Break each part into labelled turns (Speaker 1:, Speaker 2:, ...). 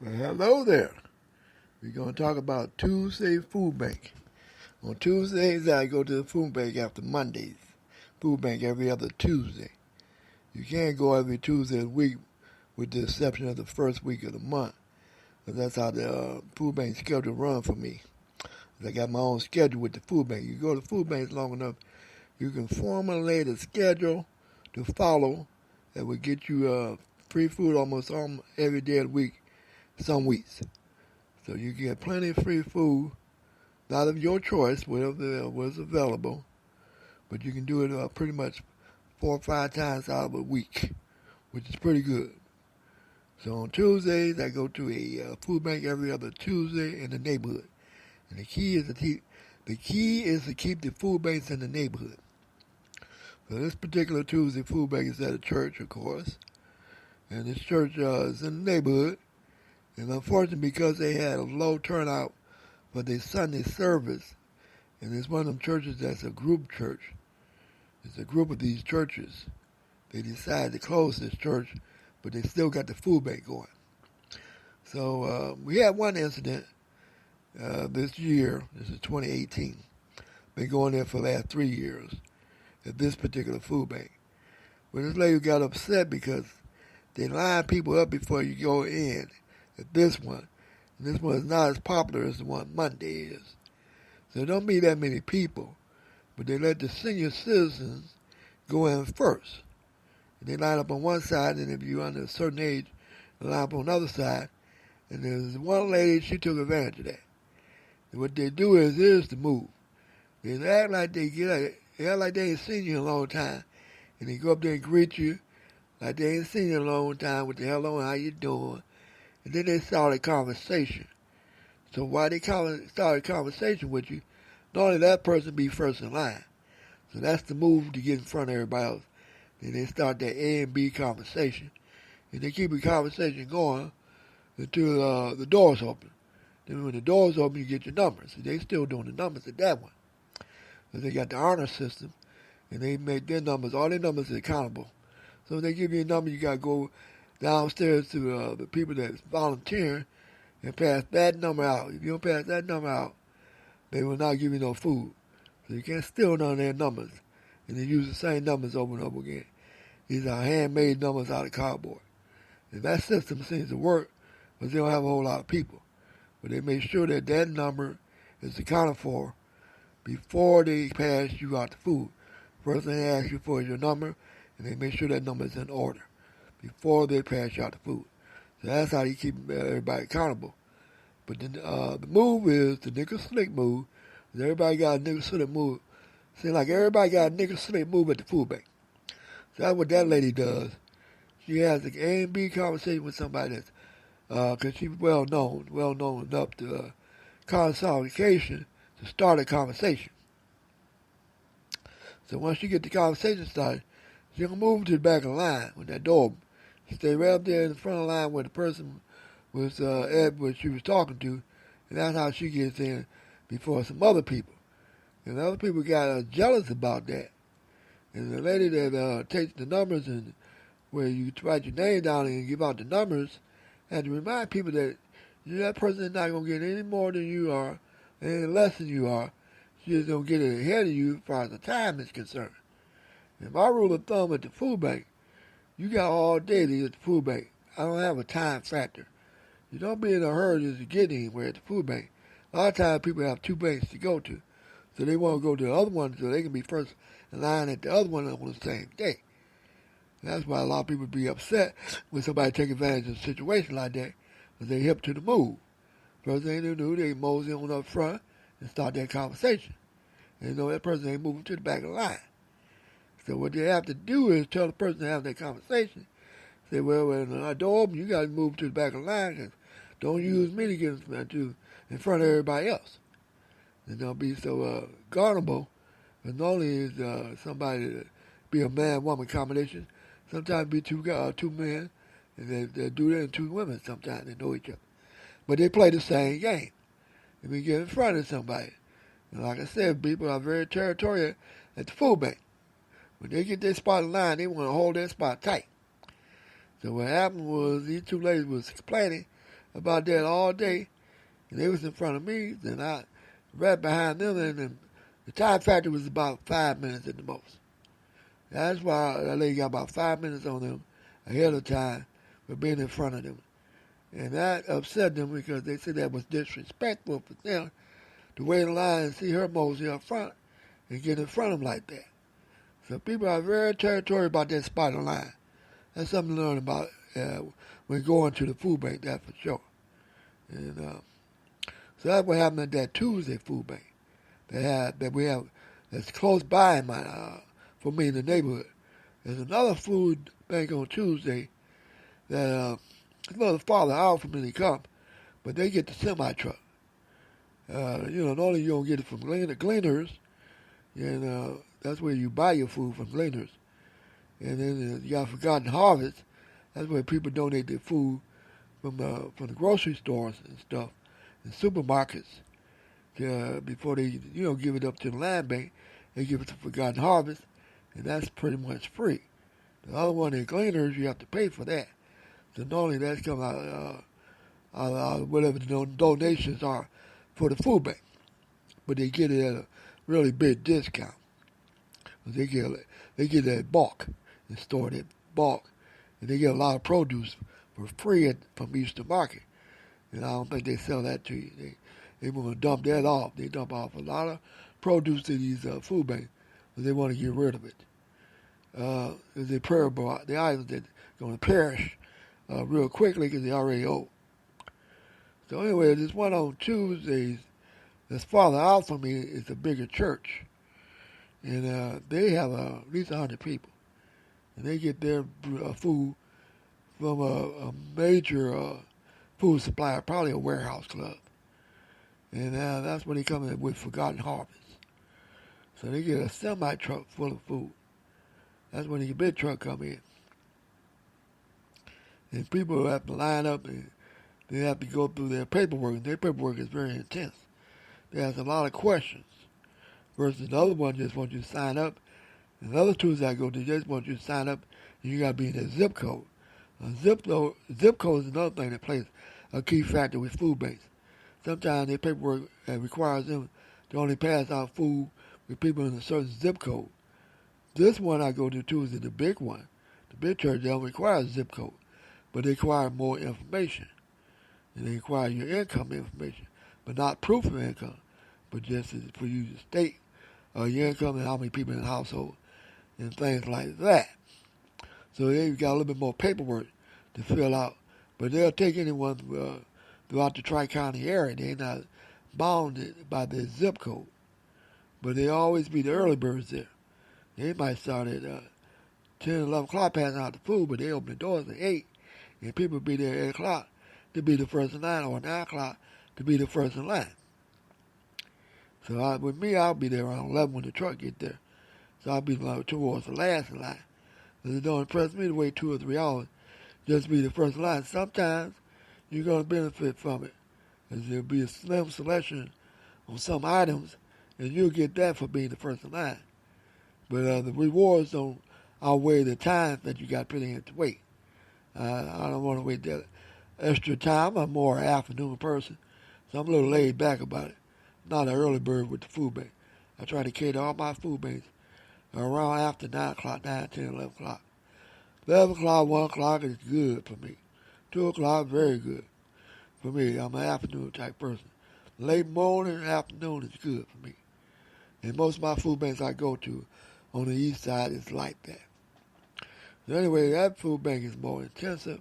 Speaker 1: Well, hello there. We're going to talk about Tuesday Food Bank. On Tuesdays, I go to the food bank after Mondays. Food bank every other Tuesday. You can't go every Tuesday of the week with the exception of the first week of the month. Because that's how the food bank schedule run for me. I got my own schedule with the food bank. You go to food banks long enough, you can formulate a schedule to follow that will get you free food almost every day of the week, some weeks. So you get plenty of free food, not of your choice, whatever was available, but you can do it pretty much 4 or 5 times out of a week, which is pretty good. So on Tuesdays, I go to a food bank every other Tuesday in the neighborhood, and the key is to keep the food banks in the neighborhood. So this particular Tuesday food bank is at a church, of course, and this church is in the neighborhood. And unfortunately, because they had a low turnout for their Sunday service, and it's one of them churches that's a group church. It's a group of these churches. They decided to close this church, but they still got the food bank going. So we had one incident this year. This is 2018. Been going there for the last 3 years at this particular food bank. But this lady got upset because they line people up before you go in at this one. And this one is not as popular as the one Monday is. So there don't be that many people. But they let the senior citizens go in first. And they line up on one side, and if you're under a certain age, they line up on the other side. And there's one lady, she took advantage of that. And what they do is the move. They act like they act like they ain't seen you in a long time. And they go up there and greet you like they ain't seen you in a long time with the hello, how you doing? And then they start a conversation. So while they start a conversation with you, normally that person be first in line. So that's the move to get in front of everybody else. Then they start that A and B conversation. And they keep the conversation going until the doors open. Then when the doors open, you get your numbers. And they still doing the numbers at that one. So they got the honor system, and they make their numbers, all their numbers are accountable. So when they give you a number, you got to go downstairs to the people that's volunteering and pass that number out. If you don't pass that number out, they will not give you no food. So you can't steal none of their numbers. And they use the same numbers over and over again. These are handmade numbers out of cardboard. And that system seems to work because they don't have a whole lot of people. But they make sure that that number is accounted for before they pass you out the food. First thing they ask you for is your number, and they make sure that number is in order before they pass you out the food. So that's how you keep everybody accountable. But then the move is the nigger slick move. Everybody got a nigger slick move. Seems like everybody got a nigger slick move at the food bank. So that's what that lady does. She has an A and B conversation with somebody that's, because she's well known enough to consolidation to start a conversation. So once you get the conversation started, she's going to move to the back of the line when that door opens. Stay right up there in the front of the line where the person was what she was talking to, and that's how she gets in before some other people. And other people got jealous about that. And the lady that takes the numbers and where you write your name down and give out the numbers, had to remind people that that person is not going to get any more than you are, any less than you are. She just going to get it ahead of you as far as the time is concerned. And my rule of thumb at the food bank, you got all day to get at the food bank. I don't have a time factor. You don't be in a hurry just to get anywhere at the food bank. A lot of times people have 2 banks to go to. So they want to go to the other one so they can be first in line at the other one on the same day. And that's why a lot of people be upset when somebody take advantage of a situation like that because they hip to the move. First thing they do, they mosey on up front and start that conversation. And you know that person ain't moving to the back of the line. So what they have to do is tell the person to have that conversation. Say, well, when I door open, you got to move to the back of the line because don't use me to get in front of everybody else. And don't be so guardable. And not only is somebody to be a man-woman combination, sometimes be two men, and they do that in 2 women sometimes. They know each other. But they play the same game. And we get in front of somebody. And like I said, people are very territorial at the food bank. When they get their spot in line, they want to hold their spot tight. So what happened was these 2 ladies was complaining about that all day, and they was in front of me, then I right behind them, and then the time factor was about 5 minutes at the most. That's why that lady got about 5 minutes on them ahead of time for being in front of them. And that upset them because they said that was disrespectful for them to wait in line and see her mosey up front and get in front of them like that. So people are very territorial about that spotted line. That's something to learn about when going to the food bank, that's for sure. And so that's what happened at that Tuesday food bank that we have that's close by in my for me in the neighborhood. There's another food bank on Tuesday that it's a little farther out from me to come, but they get the semi truck. Normally you don't get it from Gleaners, and that's where you buy your food from Gleaners. And then you got Forgotten Harvest. That's where people donate their food from the grocery stores and stuff, and supermarkets. Before they give it up to the land bank, they give it to Forgotten Harvest, and that's pretty much free. The other one at Gleaners, you have to pay for that. So normally that's come out whatever the donations are for the food bank, but they get it at a really big discount. They get it at bulk and store it at bulk, and they get a lot of produce for free from Eastern Market. And I don't think they sell that to you. They want to dump that off. They dump off a lot of produce to these food banks, but they want to get rid of it. There's a prayer about the items that are going to perish real quickly because they're already old. So anyway, this one on Tuesdays that's farther out from me is a bigger church. And they have at least 100 people. And they get their food from a major food supplier, probably a warehouse club. And that's when they come in with Forgotten Harvest. So they get a semi-truck full of food. That's when the big truck come in. And people have to line up and they have to go through their paperwork. And their paperwork is very intense. They ask a lot of questions. Versus the other one just wants you to sign up. And the other tools I go to just want you to sign up and you got to be in a zip code. Zip code is another thing that plays a key factor with food banks. Sometimes their paperwork requires them to only pass out food with people in a certain zip code. This one I go to too is the big one. The big church, they don't require a zip code, but they require more information. And they require your income information, but not proof of income, but just for you to state your income and how many people in the household and things like that. So they've got a little bit more paperwork to fill out, but they'll take anyone throughout the Tri-County area. They're not bounded by their zip code, but they always be the early birds there. They might start at 10, 11 o'clock passing out the food, but they open the doors at 8, and people be there at 8 o'clock to be the first in line, or 9 o'clock to be the first in line. So with me, I'll be there around 11 when the truck get there. So I'll be towards the last in line. It don't impress me to wait 2 or 3 hours just to be the first in line. Sometimes you're going to benefit from it, as there'll be a slim selection on some items, and you'll get that for being the first in line. But the rewards don't outweigh the time that you got put in to wait. I don't want to wait that extra time. I'm more an afternoon person, so I'm a little laid back about it. Not an early bird with the food bank. I try to cater all my food banks around after 9 o'clock, 9, 10, 11 o'clock. 11 o'clock, 1 o'clock is good for me. 2 o'clock, very good for me. I'm an afternoon type person. Late morning and afternoon is good for me. And most of my food banks I go to on the east side is like that. So anyway, that food bank is more intensive.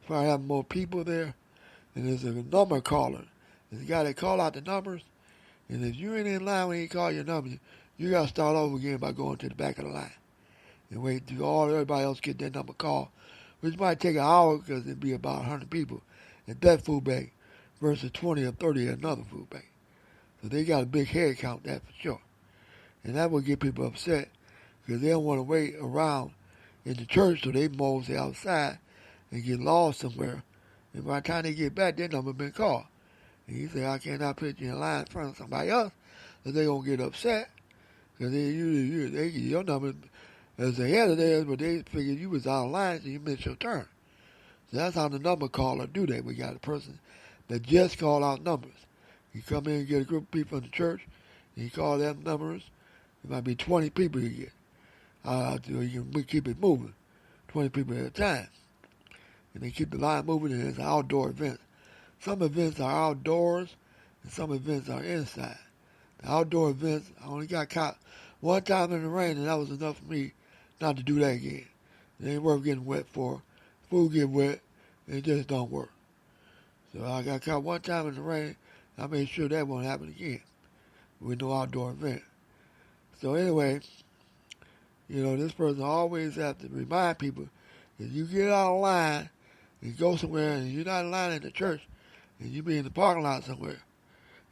Speaker 1: Probably have more people there. And there's a number caller. There's a guy that call out the numbers. And if you ain't in line when he call your number, you got to start over again by going to the back of the line. And wait till everybody else get their number called. Which might take an hour because it'd be about 100 people at that food bank versus 20 or 30 at another food bank. So they got a big head count, that for sure. And that will get people upset because they don't want to wait around in the church so they mosey outside and get lost somewhere. And by the time they get back, their number been called. And you say, I cannot put you in line in front of somebody else, or they're going to get upset. Because they get your number as ahead of theirs, but they figured you was out of line, so you missed your turn. So that's how the number caller do that. We got a person that just call out numbers. He come in and get a group of people in the church, and he call them numbers. It might be 20 people he get. We keep it moving, 20 people at a time. And they keep the line moving, and it's an outdoor event. Some events are outdoors, and some events are inside. The outdoor events, I only got caught one time in the rain, and that was enough for me not to do that again. It ain't worth getting wet for. Food get wet, and it just don't work. So I got caught one time in the rain. I made sure that won't happen again with no outdoor event. So anyway, this person always have to remind people, if you get out of line and go somewhere and you're not in line at the church and you be in the parking lot somewhere,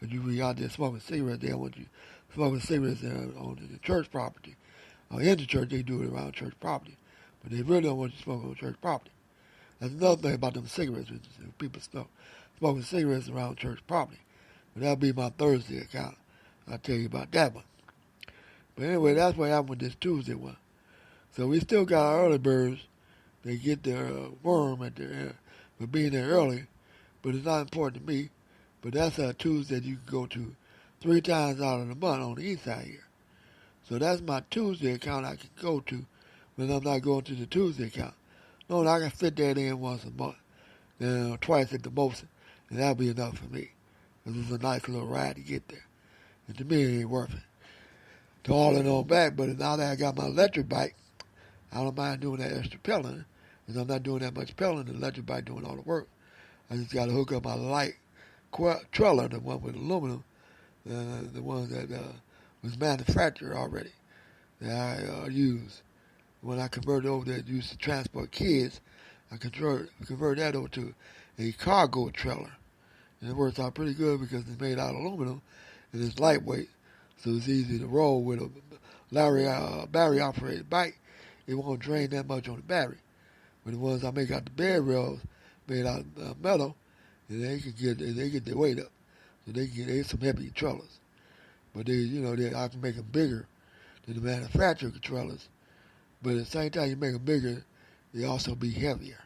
Speaker 1: but you be out there smoking cigarettes, they don't want you smoking cigarettes on the church property. Or in the church, they do it around church property. But they really don't want you smoking on church property. That's another thing about them cigarettes. People smoking cigarettes around church property. But that'll be my Thursday account. I'll tell you about that one. But anyway, that's what happened with this Tuesday one. So we still got our early birds. They get their worm for being there early. But it's not important to me. But that's a Tuesday you can go to 3 times out of the month on the east side here. So that's my Tuesday account I can go to when I'm not going to the Tuesday account. No, I can fit that in once a month, twice at the most, and that'll be enough for me. Because it's a nice little ride to get there. And to me, it ain't worth it. To haul it on back, but now that I got my electric bike, I don't mind doing that extra pedaling. Because I'm not doing that much pedaling, the electric bike doing all the work. I just got to hook up my light trailer, the one with aluminum, the one that was manufactured already, that I use. When I converted over there, used to transport kids, I convert that over to a cargo trailer. And it works out pretty good because it's made out of aluminum and it's lightweight, so it's easy to roll with a battery-operated bike. It won't drain that much on the battery. But the ones I make out the bed rails made out of metal, and they get their weight up, so they some heavy trailers. But I can make them bigger than the manufacturer trailers. But at the same time, you make them bigger, they also be heavier.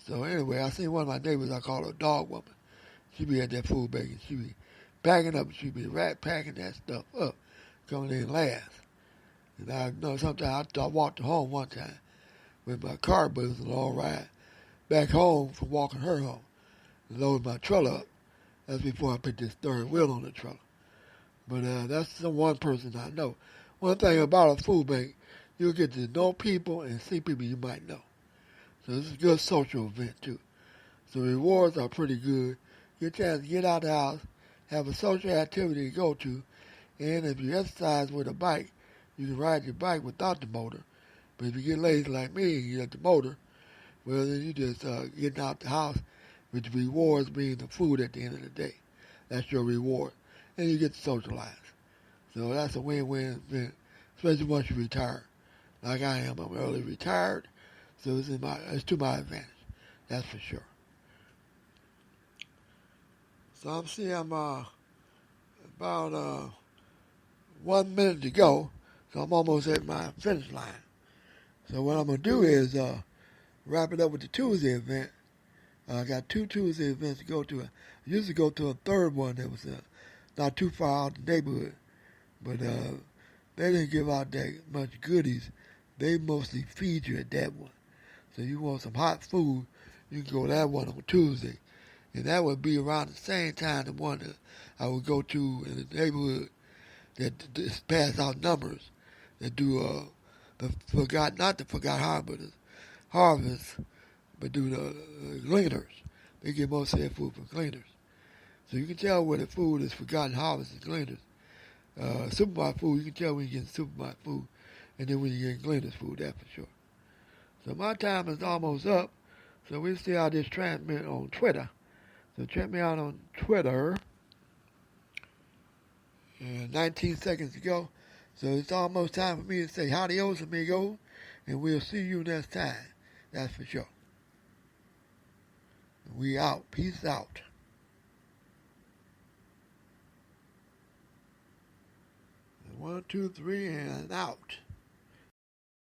Speaker 1: So anyway, I seen one of my neighbors, I call her a dog woman. She be at that food bank, and she be packing up, she be packing that stuff up, coming in last. And I know sometimes I walked her home one time with my car, but it was a long ride back home from walking her home. And loaded my trailer up. That's before I put this third wheel on the trailer. But that's the one person I know. One thing about a food bank, you'll get to know people and see people you might know. So this is a good social event too. So rewards are pretty good. Get a chance to get out the house, have a social activity to go to, and if you exercise with a bike, you can ride your bike without the motor. But if you get lazy like me and you get the motor, well then you just getting out the house with the rewards being the food at the end of the day. That's your reward. And you get to socialize. So that's a win-win event, especially once you retire. Like I am, I'm early retired, so it's to my advantage. That's for sure. So I'm seeing I'm about 1 minute to go, so I'm almost at my finish line. So what I'm going to do is wrap it up with the Tuesday event. I got 2 Tuesday events to go to. I used to go to a third one that was not too far out the neighborhood, but they didn't give out that much goodies. They mostly feed you at that one. So you want some hot food, you can go to that one on Tuesday. And that would be around the same time the one that I would go to in the neighborhood that just pass out numbers, that do not the Forgot Harvest, but do the gleaners. They get most of their food from gleaners. So you can tell where the food is Forgotten Harvest and gleaners. Supermarket food, you can tell when you get supermarket food, and then when you get gleaners food, that's for sure. So my time is almost up, so we'll see how this transmit on Twitter. So check me out on Twitter. And 19 seconds to go. So it's almost time for me to say adios, amigo, and we'll see you next time. That's for sure. We out. Peace out. 1, 2, 3, and out.